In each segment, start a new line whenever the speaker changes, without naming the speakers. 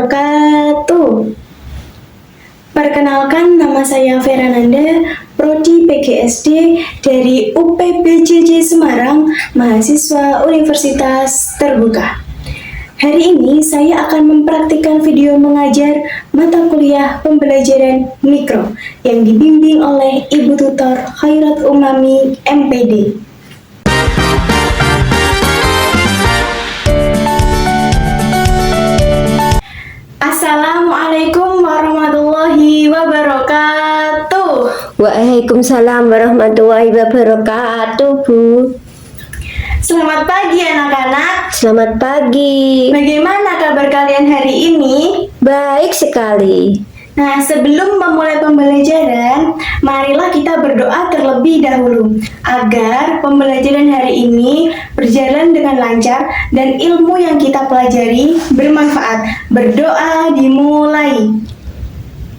wabarakatuh. Perkenalkan, nama saya Ferananda, Prodi PGSD dari UPBJJ Semarang, mahasiswa Universitas Terbuka. Hari ini saya akan mempraktikkan video mengajar mata kuliah pembelajaran mikro yang dibimbing oleh Ibu Tutor Khairat Umami, MPD. Assalamualaikum warahmatullahi wabarakatuh.
Waalaikumsalam warahmatullahi wabarakatuh, Bu.
Selamat pagi anak-anak.
Selamat pagi.
Bagaimana kabar kalian hari ini?
Baik sekali.
Nah, sebelum memulai pembelajaran, marilah kita berdoa terlebih dahulu agar pembelajaran hari ini berjalan dengan lancar dan ilmu yang kita pelajari bermanfaat. Berdoa dimulai.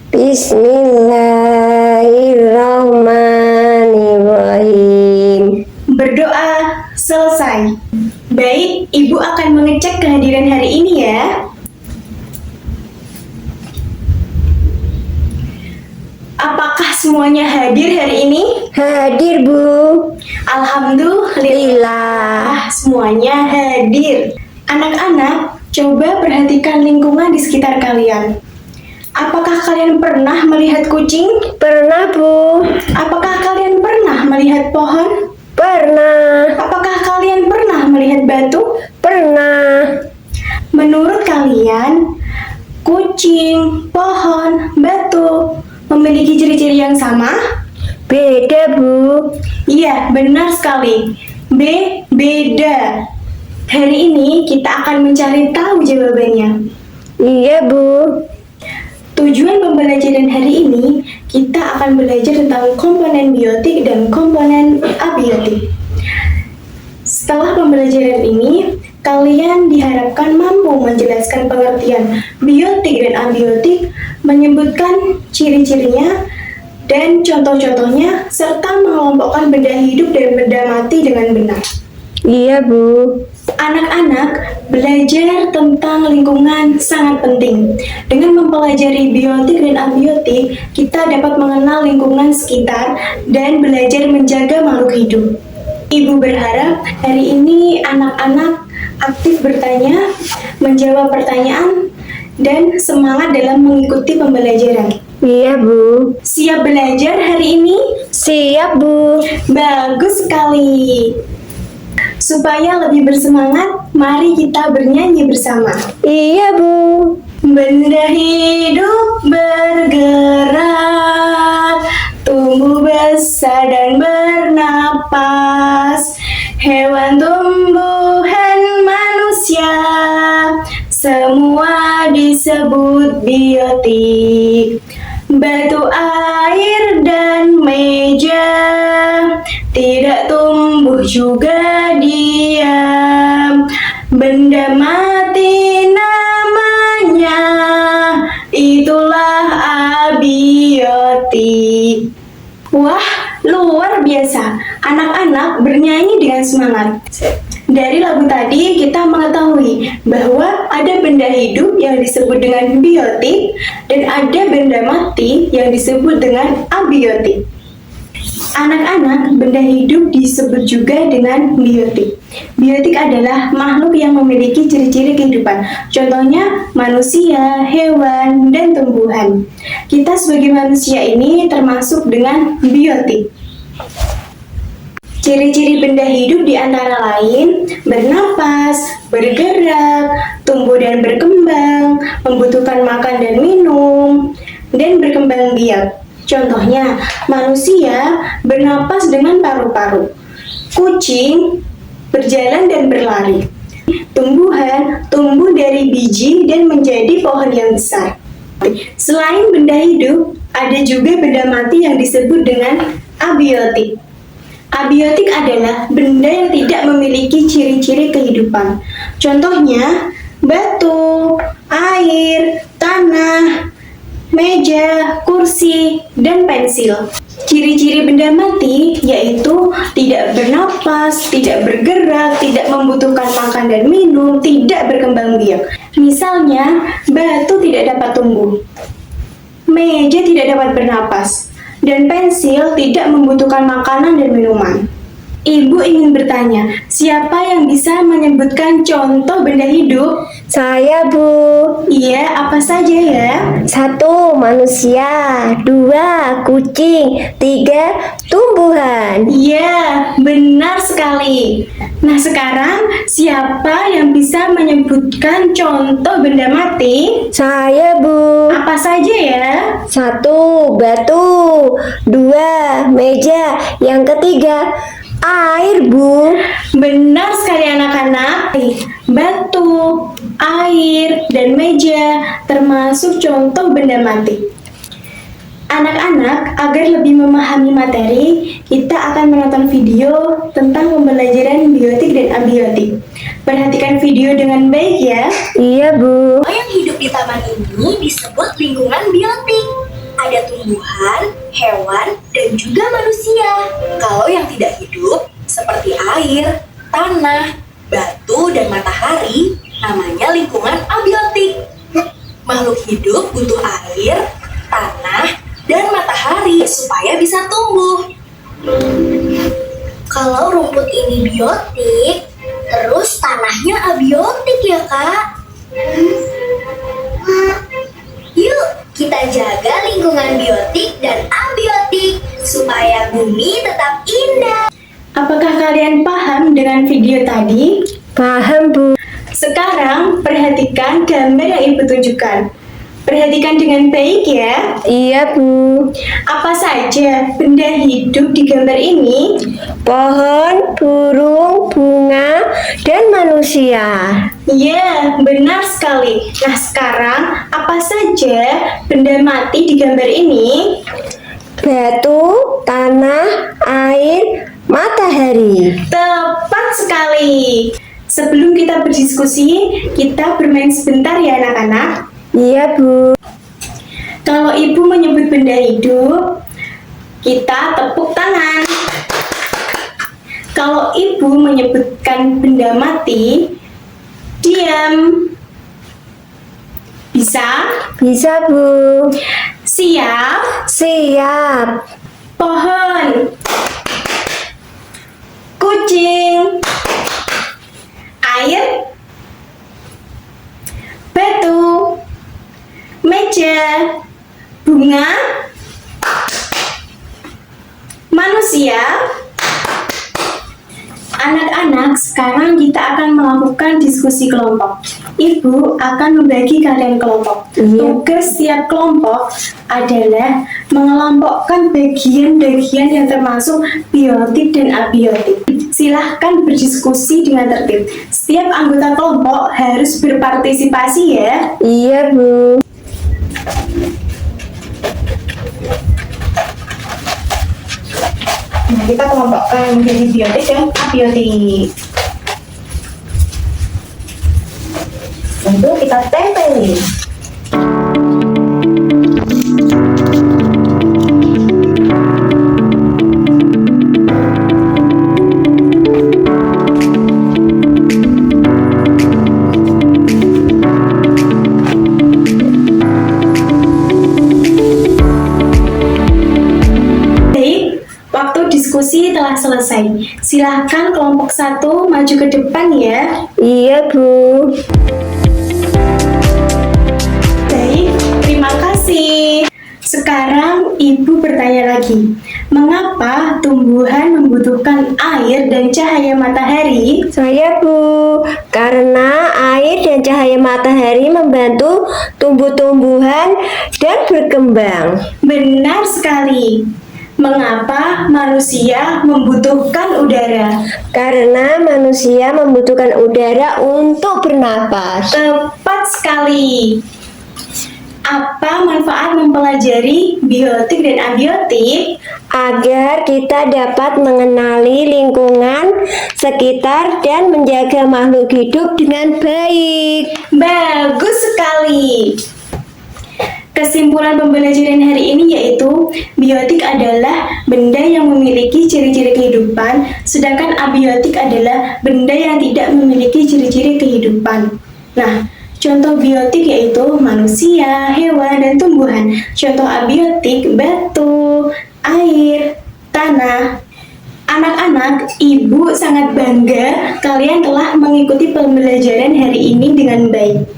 Bismillahirrahmanirrahim.
Berdoa selesai. Baik, Ibu akan mengecek kehadiran hari ini ya. Apakah semuanya hadir hari ini?
Hadir, Bu.
Alhamdulillah, semuanya hadir. Anak-anak, coba perhatikan lingkungan di sekitar kalian. Apakah kalian pernah melihat kucing?
Pernah, Bu.
Apakah kalian pernah melihat pohon?
Pernah.
Apakah kalian pernah melihat batu?
Pernah.
Menurut kalian, kucing, pohon, batu memiliki ciri-ciri yang sama?
Beda, Bu.
Iya, benar sekali. Beda. Hari ini kita akan mencari tahu jawabannya.
Iya, Bu.
Tujuan pembelajaran hari ini, kita akan belajar tentang komponen biotik dan komponen abiotik. Setelah pembelajaran ini, kalian diharapkan mampu menjelaskan pengertian biotik dan abiotik, menyebutkan ciri-cirinya dan contoh-contohnya, serta mengelompokkan benda hidup dan benda mati dengan benar.
Iya, Bu.
Anak-anak, belajar tentang lingkungan sangat penting. Dengan mempelajari biotik dan abiotik, kita dapat mengenal lingkungan sekitar dan belajar menjaga makhluk hidup. Ibu berharap hari ini anak-anak aktif bertanya, menjawab pertanyaan, dan semangat dalam mengikuti pembelajaran.
Iya, Bu.
Siap belajar hari ini?
Siap, Bu.
Bagus sekali. Supaya lebih bersemangat, mari kita bernyanyi bersama.
Iya, Bu.
Benda hidup bergerak, tumbuh besar dan bernapas. Hewan, tumbuhan, manusia, semua disebut biotik. Batu, air, dan meja tidak tumbuh juga diam. Benda mati namanya, itulah abiotik. Wah, luar biasa. Anak-anak bernyanyi dengan semangat. Dari lagu tadi kita mengetahui bahwa ada benda hidup yang disebut dengan biotik dan ada benda mati yang disebut dengan abiotik. Anak-anak, benda hidup disebut juga dengan biotik. Biotik adalah makhluk yang memiliki ciri-ciri kehidupan. Contohnya manusia, hewan, dan tumbuhan. Kita sebagai manusia ini termasuk dengan biotik. Ciri-ciri benda hidup di antara lain bernapas, bergerak, tumbuh dan berkembang, membutuhkan makan dan minum, dan berkembang biak. Contohnya, manusia bernapas dengan paru-paru, kucing berjalan dan berlari, tumbuhan tumbuh dari biji dan menjadi pohon yang besar. Selain benda hidup, ada juga benda mati yang disebut dengan abiotik. Abiotik adalah benda yang tidak memiliki ciri-ciri kehidupan. Contohnya, batu, air, tanah, meja, kursi, dan pensil. Ciri-ciri benda mati yaitu tidak bernapas, tidak bergerak, tidak membutuhkan makan dan minum, tidak berkembang biak. Misalnya, batu tidak dapat tumbuh, meja tidak dapat bernapas, dan pensil tidak membutuhkan makanan dan minuman. Ibu ingin bertanya, siapa yang bisa menyebutkan contoh benda hidup?
Saya, Bu.
Iya, apa saja ya?
1. Manusia. 2. Kucing. 3. Tumbuhan.
Iya, benar sekali. Nah, sekarang siapa yang bisa menyebutkan contoh benda mati?
Saya, Bu.
Apa saja ya?
1. Batu. 2. Meja. Yang ketiga, air, Bu.
Benar sekali anak-anak. Batu, air, dan meja termasuk contoh benda mati. Anak-anak, agar lebih memahami materi, kita akan menonton video tentang pembelajaran biotik dan abiotik. Perhatikan video dengan baik ya.
Iya, Bu.
Yang hidup di taman ini disebut lingkungan biotik. Ada tumbuhan, hewan, dan juga manusia. Kalau yang tidak hidup, seperti air, tanah, batu, dan matahari, namanya lingkungan abiotik. Makhluk hidup butuh air, tanah, dan matahari supaya bisa tumbuh. Kalau rumput ini biotik, terus tanahnya abiotik ya, Kak? Yuk, kita jaga lingkungan biotik dan abiotik supaya bumi tetap indah.
Apakah kalian paham dengan video tadi?
Paham, Bu.
Sekarang perhatikan gambar yang Ibu tunjukkan. Perhatikan dengan baik ya.
Iya, Bu.
Apa saja benda hidup di gambar ini?
Pohon, burung, bunga, dan manusia.
Ya, benar sekali. Nah, sekarang apa saja benda mati di gambar ini?
Batu, tanah, air, matahari.
Tepat sekali. Sebelum kita berdiskusi, kita bermain sebentar ya anak-anak.
Iya, Bu.
Kalau Ibu menyebut benda hidup, kita tepuk tangan. Kalau Ibu menyebutkan benda mati, diam. Bisa?
Bisa, Bu.
Siap?
Siap.
Pohon, kucing, air, batu, meja, bunga, manusia. Anak-anak, sekarang kita akan melakukan diskusi kelompok. Ibu akan membagi kalian kelompok.
Iya.
Tugas setiap kelompok adalah mengelompokkan bagian-bagian yang termasuk biotik dan abiotik. Silahkan berdiskusi dengan tertib. Setiap anggota kelompok harus berpartisipasi ya.
Iya, Bu.
Nah, kita kelompokkan menjadi biotik dan abiotik. Lalu kita tempelin. Baik, waktu diskusi telah selesai. Silahkan kelompok 1 maju ke depan ya.
Iya, Bu.
Baik, terima kasih. Sekarang Ibu bertanya lagi. Mengapa tumbuhan membutuhkan air dan cahaya matahari?
Saya, Bu. Karena air dan cahaya matahari membantu tumbuh-tumbuhan dan berkembang.
Benar sekali. Mengapa manusia membutuhkan udara?
Karena manusia membutuhkan udara untuk bernapas.
Tepat sekali. Apa manfaat mempelajari biotik dan abiotik?
Agar kita dapat mengenali lingkungan sekitar dan menjaga makhluk hidup dengan baik.
Bagus sekali. Kesimpulan pembelajaran hari ini yaitu biotik adalah benda yang memiliki ciri-ciri kehidupan, sedangkan abiotik adalah benda yang tidak memiliki ciri-ciri kehidupan. Nah, Contoh biotik yaitu manusia, hewan, dan tumbuhan. Contoh abiotik, batu, air, tanah. Anak-anak, ibu sangat bangga kalian telah mengikuti pembelajaran hari ini dengan baik.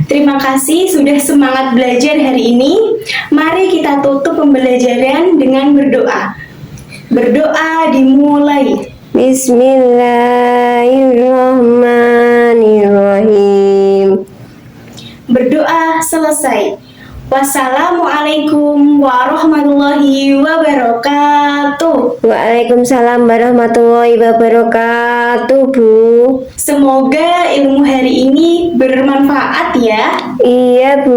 Terima kasih sudah semangat belajar hari ini. Mari kita tutup pembelajaran dengan berdoa. Berdoa dimulai.
Bismillahirrahmanirrahim.
Berdoa selesai. Wassalamualaikum warahmatullahi wabarakatuh.
Waalaikumsalam warahmatullahi wabarakatuh, Bu.
Semoga ilmu hari ini bermanfaat ya.
Iya, Bu.